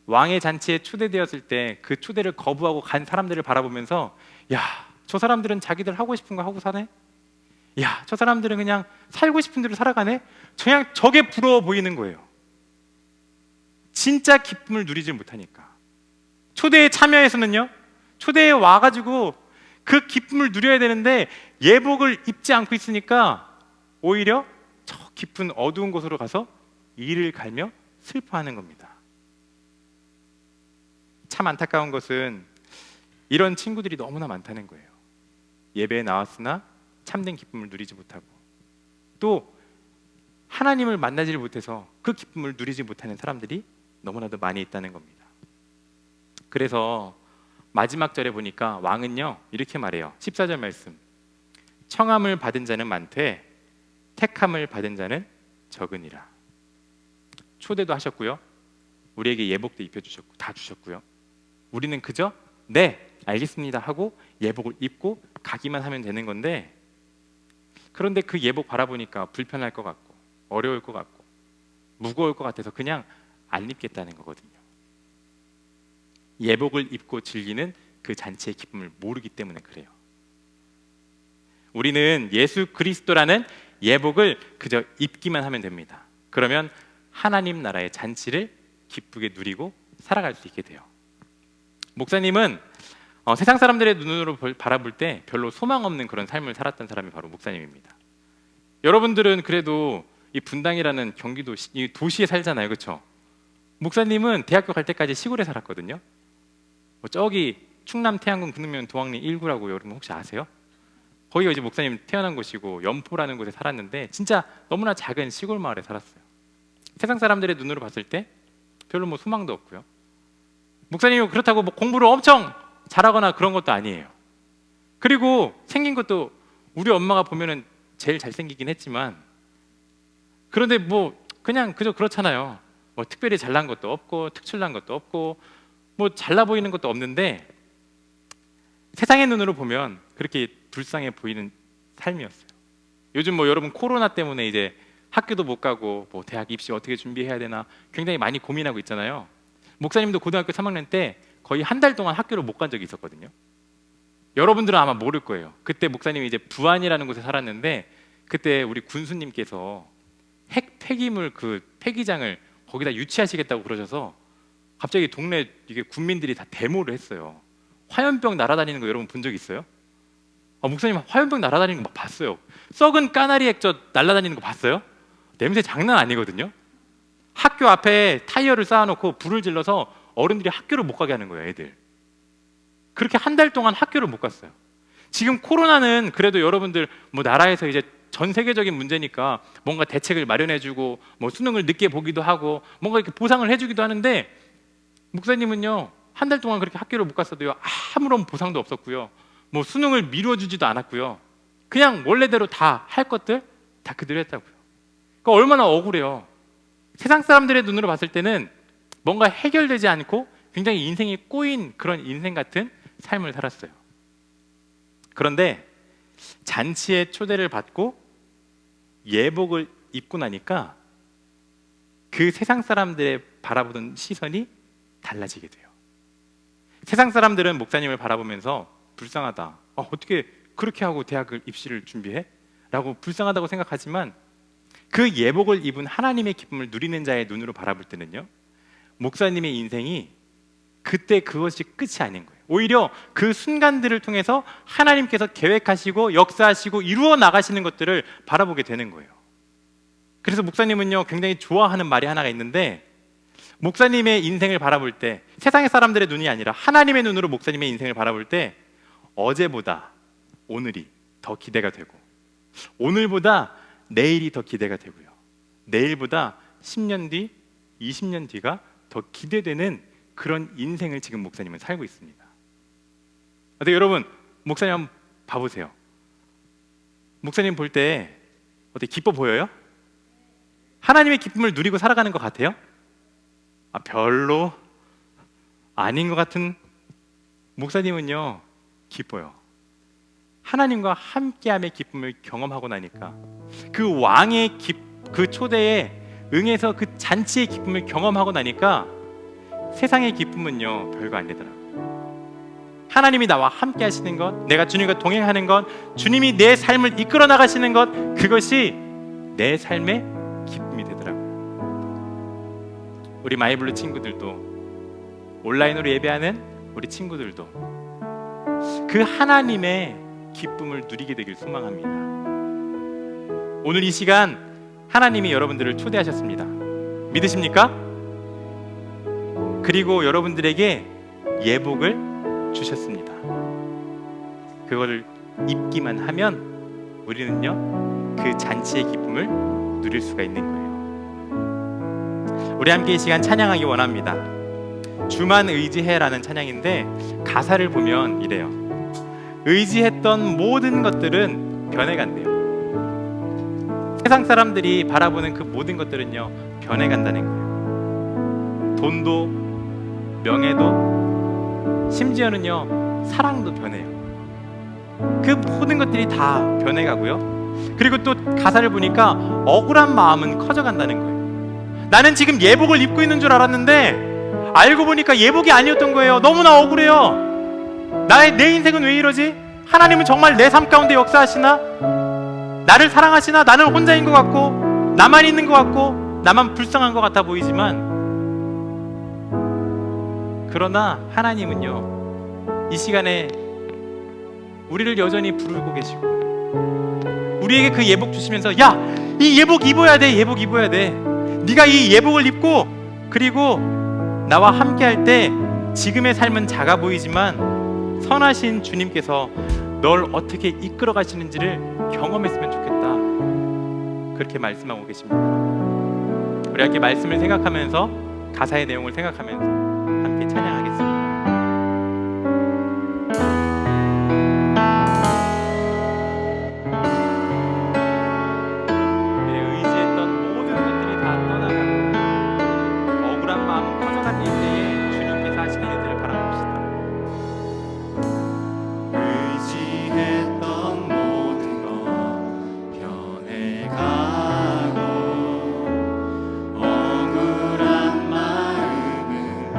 [SPEAKER 5] 왕의 잔치에 초대되었을 때 그 초대를 거부하고 간 사람들을 바라보면서, 야, 저 사람들은 자기들 하고 싶은 거 하고 사네? 야, 저 사람들은 그냥 살고 싶은 대로 살아가네? 그냥 저게 부러워 보이는 거예요. 진짜 기쁨을 누리지 못하니까. 초대에 참여해서는요, 초대에 와가지고 그 기쁨을 누려야 되는데 예복을 입지 않고 있으니까 오히려 저 깊은 어두운 곳으로 가서 이를 갈며 슬퍼하는 겁니다. 참 안타까운 것은 이런 친구들이 너무나 많다는 거예요. 예배에 나왔으나 참된 기쁨을 누리지 못하고, 또 하나님을 만나지 못해서 그 기쁨을 누리지 못하는 사람들이 너무나도 많이 있다는 겁니다. 그래서 마지막 절에 보니까 왕은요 이렇게 말해요. 14절 말씀, 청함을 받은 자는 많되 택함을 받은 자는 적으니라. 초대도 하셨고요, 우리에게 예복도 입혀주셨고 다 주셨고요, 우리는 그저 네 알겠습니다 하고 예복을 입고 가기만 하면 되는 건데, 그런데 그 예복 바라보니까 불편할 것 같고 어려울 것 같고 무거울 것 같아서 그냥 안 입겠다는 거거든요. 예복을 입고 즐기는 그 잔치의 기쁨을 모르기 때문에 그래요. 우리는 예수 그리스도라는 예복을 그저 입기만 하면 됩니다. 그러면 하나님 나라의 잔치를 기쁘게 누리고 살아갈 수 있게 돼요. 목사님은 세상 사람들의 눈으로 바라볼 때 별로 소망 없는 그런 삶을 살았던 사람이 바로 목사님입니다. 여러분들은 그래도 이 분당이라는 경기도 이 도시에 살잖아요, 그렇죠? 목사님은 대학교 갈 때까지 시골에 살았거든요. 저기 충남 태안군 근흥면 도왕리 1구라고 여러분 혹시 아세요? 거기가 이제 목사님 태어난 곳이고 연포라는 곳에 살았는데 진짜 너무나 작은 시골 마을에 살았어요. 세상 사람들의 눈으로 봤을 때 별로 뭐 소망도 없고요. 목사님이 그렇다고 뭐 공부를 엄청 잘하거나 그런 것도 아니에요. 그리고 생긴 것도 우리 엄마가 보면은 제일 잘생기긴 했지만 그런데 뭐 그냥 그저 그렇잖아요. 뭐 특별히 잘난 것도 없고 특출난 것도 없고 뭐 잘나 보이는 것도 없는데 세상의 눈으로 보면 그렇게 불쌍해 보이는 삶이었어요. 요즘 뭐 여러분 코로나 때문에 이제 학교도 못 가고 뭐 대학 입시 어떻게 준비해야 되나 굉장히 많이 고민하고 있잖아요. 목사님도 고등학교 3학년 때 거의 한 달 동안 학교를 못 간 적이 있었거든요. 여러분들은 아마 모를 거예요. 그때 목사님이 이제 부안이라는 곳에 살았는데 그때 우리 군수님께서 핵 폐기물 그 폐기장을 거기다 유치하시겠다고 그러셔서 갑자기 동네 이게 군민들이 다 데모를 했어요. 화염병 날아다니는 거 여러분 본 적 있어요? 목사님 화염병 날아다니는 거 막 봤어요. 썩은 까나리 액젓 날아다니는 거 봤어요? 냄새 장난 아니거든요. 학교 앞에 타이어를 쌓아놓고 불을 질러서 어른들이 학교를 못 가게 하는 거예요, 애들. 그렇게 한 달 동안 학교를 못 갔어요. 지금 코로나는 그래도 여러분들 뭐 나라에서 이제 전 세계적인 문제니까 뭔가 대책을 마련해주고 뭐 수능을 늦게 보기도 하고 뭔가 이렇게 보상을 해주기도 하는데 목사님은요 한 달 동안 그렇게 학교를 못 갔어도요 아무런 보상도 없었고요. 뭐 수능을 미뤄주지도 않았고요. 그냥 원래대로 다 할 것들 다 그대로 했다고요. 그러니까 얼마나 억울해요. 세상 사람들의 눈으로 봤을 때는 뭔가 해결되지 않고 굉장히 인생이 꼬인 그런 인생 같은 삶을 살았어요. 그런데 잔치의 초대를 받고 예복을 입고 나니까 그 세상 사람들의 바라보던 시선이 달라지게 돼요. 세상 사람들은 목사님을 바라보면서 불쌍하다. 어떻게 그렇게 하고 대학을 입시를 준비해? 라고 불쌍하다고 생각하지만 그 예복을 입은 하나님의 기쁨을 누리는 자의 눈으로 바라볼 때는요 목사님의 인생이 그때 그것이 끝이 아닌 거예요. 오히려 그 순간들을 통해서 하나님께서 계획하시고 역사하시고 이루어 나가시는 것들을 바라보게 되는 거예요. 그래서 목사님은요 굉장히 좋아하는 말이 하나가 있는데 목사님의 인생을 바라볼 때 세상의 사람들의 눈이 아니라 하나님의 눈으로 목사님의 인생을 바라볼 때 어제보다 오늘이 더 기대가 되고 오늘보다 내일이 더 기대가 되고요. 내일보다 10년 뒤, 20년 뒤가 더 기대되는 그런 인생을 지금 목사님은 살고 있습니다. 근데 여러분 목사님 한번 봐보세요. 목사님 볼 때 어떻게 기뻐 보여요? 하나님의 기쁨을 누리고 살아가는 것 같아요? 별로 아닌 것 같은 목사님은요 기뻐요. 하나님과 함께함의 기쁨을 경험하고 나니까 그 왕의 그 초대에 응해서 그 잔치의 기쁨을 경험하고 나니까 세상의 기쁨은요 별거 아니더라고요. 하나님이 나와 함께 하시는 것, 내가 주님과 동행하는 것, 주님이 내 삶을 이끌어 나가시는 것, 그것이 내 삶의 기쁨이 되더라고요. 우리 마이블루 친구들도 온라인으로 예배하는 우리 친구들도 그 하나님의 기쁨을 누리게 되길 소망합니다. 오늘 이 시간 하나님이 여러분들을 초대하셨습니다. 믿으십니까? 그리고 여러분들에게 예복을 주셨습니다. 그거를 입기만 하면 우리는요 그 잔치의 기쁨을 누릴 수가 있는 거예요. 우리 함께 이 시간 찬양하기 원합니다. 주만 의지해라는 찬양인데 가사를 보면 이래요. 의지했던 모든 것들은 변해간대요. 세상 사람들이 바라보는 그 모든 것들은요 변해간다는 거예요. 돈도 명예도 심지어는요 사랑도 변해요. 그 모든 것들이 다 변해가고요. 그리고 또 가사를 보니까 억울한 마음은 커져간다는 거예요. 나는 지금 예복을 입고 있는 줄 알았는데 알고 보니까 예복이 아니었던 거예요. 너무나 억울해요. 내 인생은 왜 이러지? 하나님은 정말 내 삶 가운데 역사하시나? 나를 사랑하시나? 나는 혼자인 것 같고, 나만 있는 것 같고, 나만 불쌍한 것 같아 보이지만, 그러나 하나님은요, 이 시간에 우리를 여전히 부르고 계시고, 우리에게 그 예복 주시면서, 야, 이 예복 입어야 돼. 예복 입어야 돼. 네가 이 예복을 입고, 그리고 나와 함께 할 때 지금의 삶은 작아 보이지만 선하신 주님께서 널 어떻게 이끌어 가시는지를 경험했으면 좋겠다. 그렇게 말씀하고 계십니다. 우리 함께 말씀을 생각하면서, 가사의 내용을 생각하면서 함께 찬양하겠습니다. 내 의지했던 모든 것들이 다 떠나가고 억울한 마음은 커져간 이때에 주님께서 하시는 일들을 바라봅시다.
[SPEAKER 6] 의지했던 모든 것 변해가고 억울한 마음은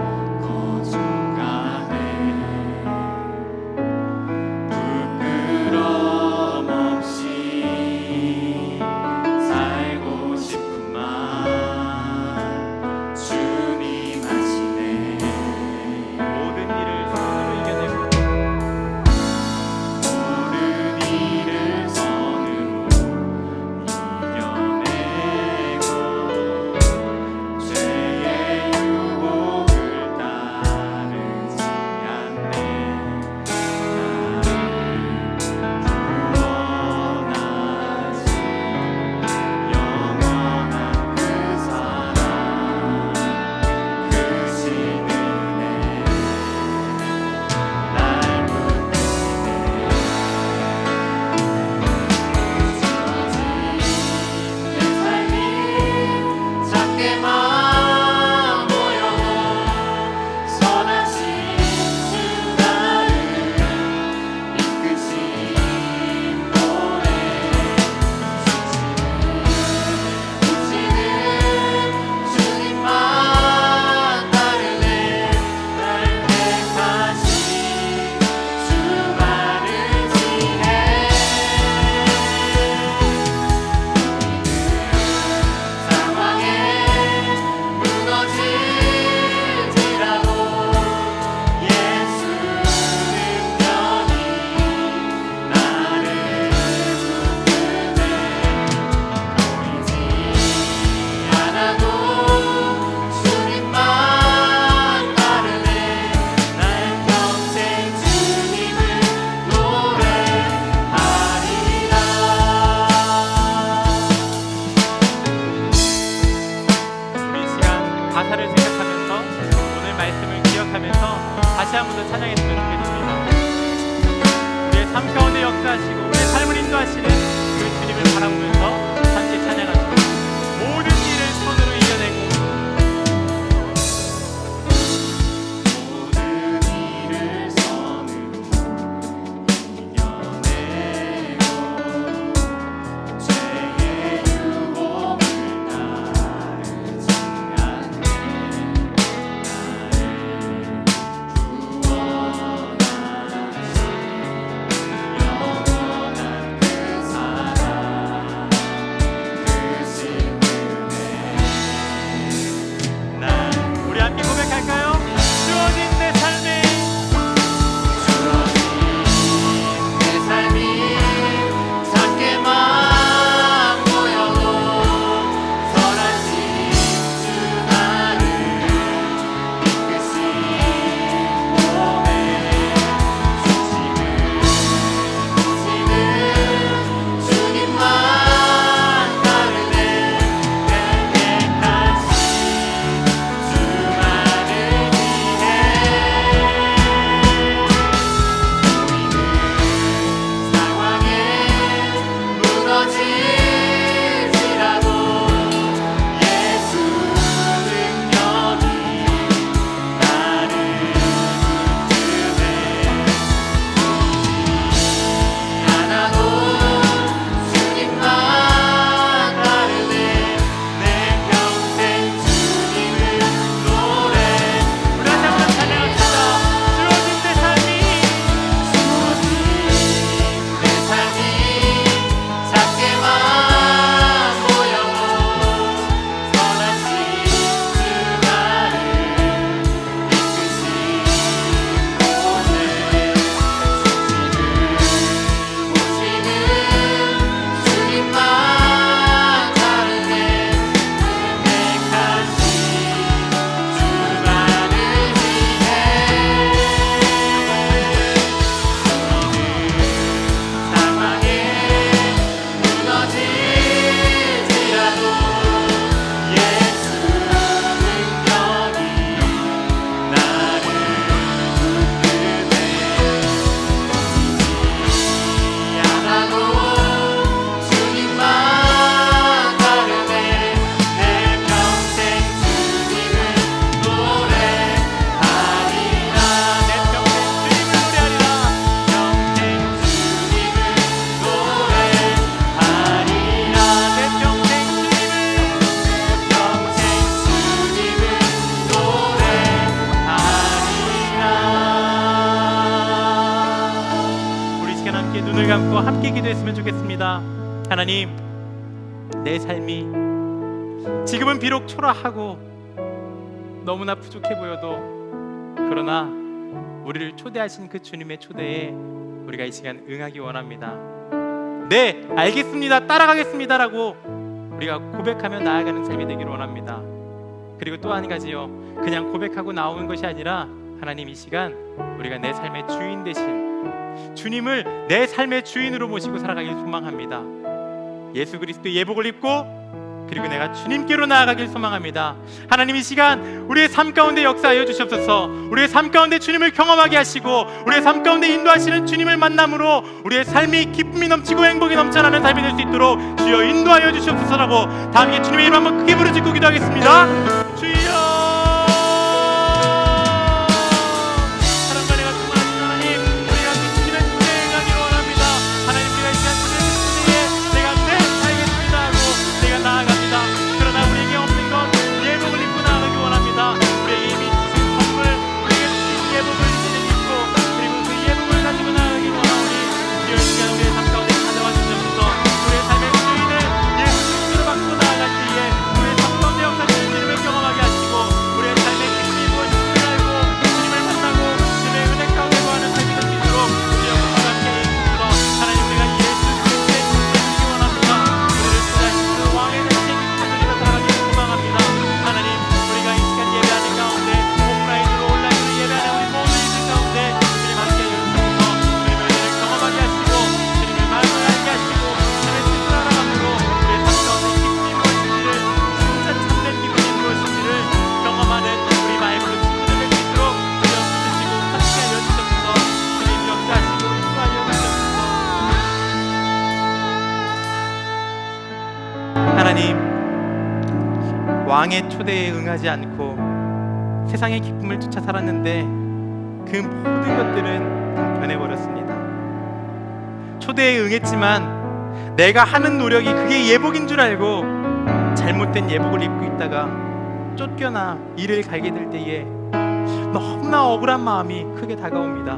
[SPEAKER 5] 함께 눈을 감고 함께 기도했으면 좋겠습니다. 하나님, 내 삶이 지금은 비록 초라하고 너무나 부족해 보여도 그러나 우리를 초대하신 그 주님의 초대에 우리가 이 시간 응하기 원합니다. 네, 알겠습니다, 따라가겠습니다라고 우리가 고백하며 나아가는 삶이 되기를 원합니다. 그리고 또 한 가지요, 그냥 고백하고 나오는 것이 아니라 하나님, 이 시간 우리가 내 삶의 주인 되신 주님을 내 삶의 주인으로 모시고 살아가길 소망합니다. 예수 그리스도의 예복을 입고 그리고 내가 주님께로 나아가길 소망합니다. 하나님, 이 시간 우리의 삶 가운데 역사하여 주시옵소서. 우리의 삶 가운데 주님을 경험하게 하시고 우리의 삶 가운데 인도하시는 주님을 만남으로 우리의 삶이 기쁨이 넘치고 행복이 넘쳐나는 삶이 될 수 있도록 주여 인도하여 주시옵소서라고 다 함께 주님의 이름 한번 크게 부르짖고 기도하겠습니다. 주여, 사랑과 내가 충만하신 하나님, 우리가 그 주님의 주대에 행하기를 원합니다. 하나님, 우리가 이 시간 주님의 주대에 내가 살겠습니다 하고 내가 나아갑니다. 그러나 우리에게 없는 것 예복을 입고 나아가기 원합니다. 우리에게 이미 주신 선물, 우리에게 주신 예복을 이제는 입고 그리고 그 예복을 가지고 나아가기 원하오니 주여, 이 시간 우리의 삶 가운데 찾아와 주시옵소서. 우리의 삶의 주인을 예수 그리스도로 바꾸고 나아갈 때에 우리의 삶 가운데 역사하시는 주님을 경험하게 하시고 우리의 삶의 기쁨이 무엇인지를 알고 주님을 만나고 주님의 은혜 가운데 거하는 삶이 될 수 있도록 주여 우리와 함께 해주소서. 하나님, 우리가 예수 그리스도의 기쁨을 누리기 원합니다. 우리를 찾아주신 그 왕의 대신 기쁨을 누리며 살아가기를 소망합니다. 하나님, 우리가 이 시간 예배하는 가운데 오프라인으로 온라인으로 예배하는 우리 모든 이들 가운데 주님 함께 해주소서. 주님의 은혜를 경험하게 하시고 주님의 마음을 알게 하시고 주님의 뜻을 알아감으로 우리의 삶 가운데 기쁨이 무엇인지를, 진짜 참된 기쁨이 무엇인지를 경험하는 우리 바이블로 친구들 될 수 있도록 주여 붙드시고 함께 하여 주옵소서. 주님 역사하시고 인도하여 주옵소서. 하나님, 왕의 초대에 응하지 않고 세상의 기쁨을 쫓아 살았는데 그 모든 것들은 다 변해버렸습니다. 초대에 응했지만 내가 하는 노력이 그게 예복인 줄 알고 잘못된 예복을 입고 있다가 쫓겨나 일을 갈게 될 때에 너무나 억울한 마음이 크게 다가옵니다.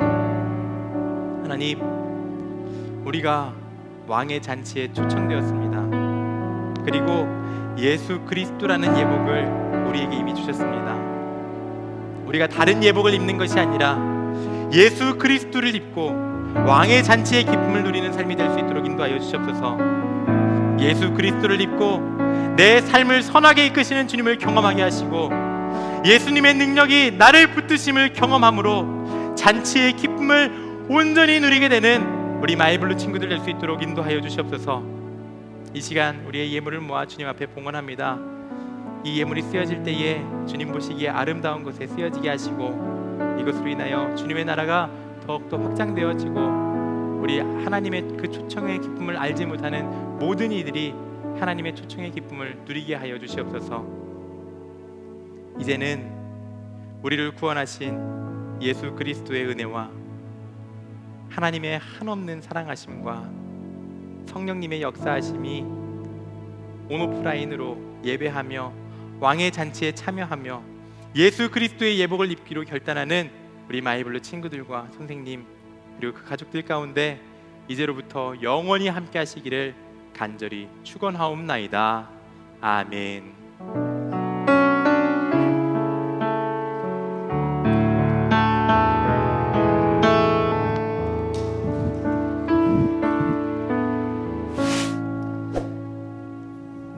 [SPEAKER 5] 하나님, 우리가 왕의 잔치에 초청되었습니다. 그리고 예수 그리스도라는 예복을 우리에게 이미 주셨습니다. 우리가 다른 예복을 입는 것이 아니라 예수 그리스도를 입고 왕의 잔치의 기쁨을 누리는 삶이 될 수 있도록 인도하여 주시옵소서. 예수 그리스도를 입고 내 삶을 선하게 이끄시는 주님을 경험하게 하시고 예수님의 능력이 나를 붙드심을 경험함으로 잔치의 기쁨을 온전히 누리게 되는 우리 마이블루 친구들 될 수 있도록 인도하여 주시옵소서. 이 시간 우리의 예물을 모아 주님 앞에 봉헌합니다. 이 예물이 쓰여질 때에 주님 보시기에 아름다운 곳에 쓰여지게 하시고 이것으로 인하여 주님의 나라가 더욱더 확장되어지고 우리 하나님의 그 초청의 기쁨을 알지 못하는 모든 이들이 하나님의 초청의 기쁨을 누리게 하여 주시옵소서. 이제는 우리를 구원하신 예수 그리스도의 은혜와 하나님의 한없는 사랑하심과 성령님의 역사하심이 온오프라인으로 예배하며 왕의 잔치에 참여하며 예수 그리스도의 예복을 입기로 결단하는 우리 마이블루 친구들과 선생님 그리고 그 가족들 가운데 이제로부터 영원히 함께 하시기를 간절히 축원하옵나이다. 아멘.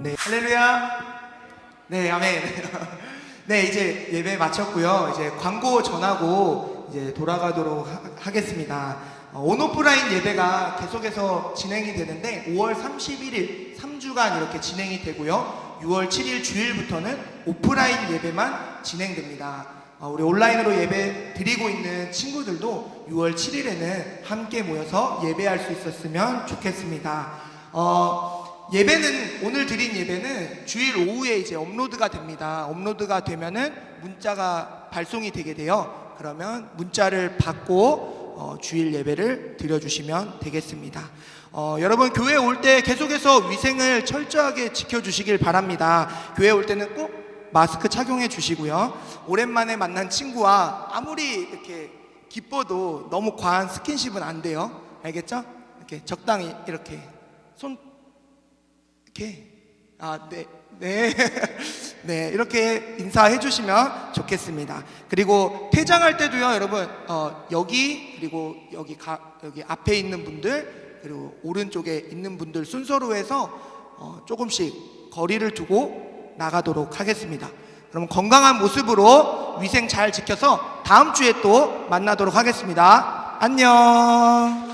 [SPEAKER 2] 네, 할렐루야. 네, 아멘. 네, 이제 예배 마쳤고요. 이제 광고 전하고 이제 돌아가도록 하겠습니다. 온오프라인 예배가 계속해서 진행이 되는데 5월 31일 3주간 이렇게 진행이 되고요. 6월 7일 주일부터는 오프라인 예배만 진행됩니다. 우리 온라인으로 예배 드리고 있는 친구들도 6월 7일에는 함께 모여서 예배할 수 있었으면 좋겠습니다. 예배는 오늘 드린 예배는 주일 오후에 이제 업로드가 됩니다. 업로드가 되면은 문자가 발송이 되게 돼요. 그러면 문자를 받고 주일 예배를 드려주시면 되겠습니다. 여러분 교회 올 때 계속해서 위생을 철저하게 지켜주시길 바랍니다. 교회 올 때는 꼭 마스크 착용해 주시고요. 오랜만에 만난 친구와 아무리 이렇게 기뻐도 너무 과한 스킨십은 안 돼요. 알겠죠? 이렇게 적당히 이렇게 손 이렇게 네. 네, 이렇게 인사해 주시면 좋겠습니다. 그리고 퇴장할 때도요, 여러분, 여기, 그리고 여기 앞에 있는 분들, 그리고 오른쪽에 있는 분들 순서로 해서 조금씩 거리를 두고 나가도록 하겠습니다. 그럼 건강한 모습으로 위생 잘 지켜서 다음 주에 또 만나도록 하겠습니다. 안녕.